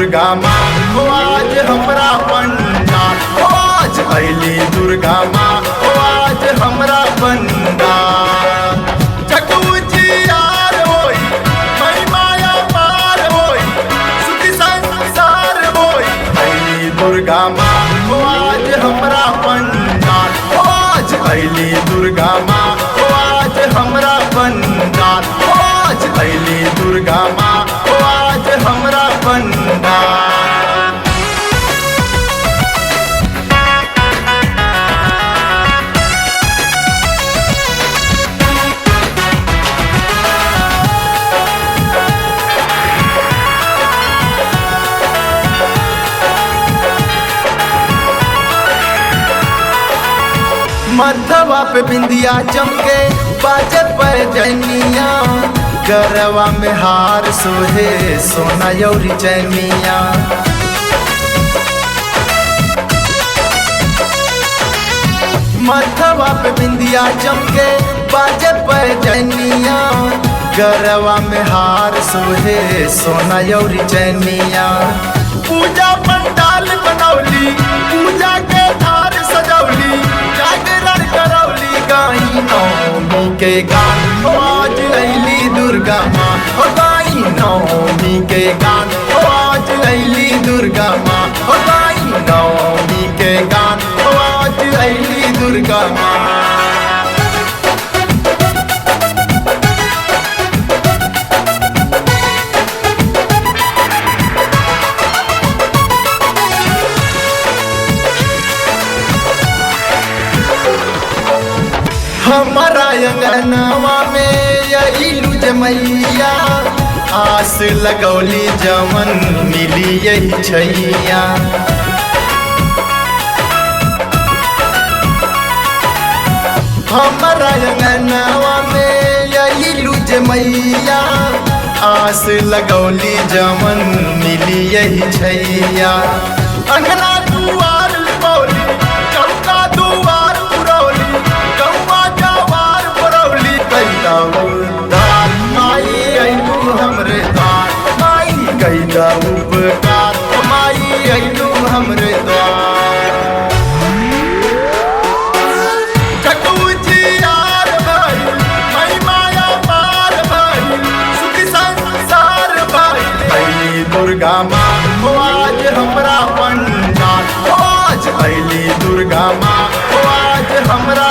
दुर्गा माँ हो आज हमरा पंडाल, हो आज अइली दुर्गा माँ हो आज हमरा पंडाल। जगउजियार होई महिमाया पार होई सुखी संसार होई, अइली दुर्गा माँ हो आज हमरा पंडाल, हो आज अइली दुर्गा माँ हो आज हमरा पंडाल, हो आज अइली दुर्गा माँ हो आज हमरा पंडाल। मथवा पे बिंदिया चमके बाजे पैजनिया, गरवा में हार सोहे सोना यौरी चैनिया। मथवा पे बिंदिया चमके बाजे पैजनिया, गरवा में हार सोहे सोना यौरी चैनिया। पूजा पंडाल बनौली पूजा के थार सजौली, जागरण करौली गाई नौमी के गान, हो आज अइली दुर्गा माँ हो गाई नौमी के गान, हो आज अइली दुर्गा माँ हो गाई नौमी के गान, हो आज अइली दुर्गा माँ। हमारा अंगनवा में अइलू जमैया, आस लगौली जवन मिली यही छैया। हमारा अंगनवा में अइलू जमैया, आस लगौली जवन मिली यही छैया। अंगना दुआर लिपौली चौका दुआर पुरौली, गौवा जवार पुरौली कैदा उद्धार, माई अइलू हमरे द्वार, माई कैदा उपकार, माई अइलू हमरे द्वार। जगउजियार भइल महिमाया पार भइल सुखी संसार भइल, अइली दुर्गा माँ हो आज हमरा पंडाल, हो आज अइली दुर्गा माँ हो आज हमरा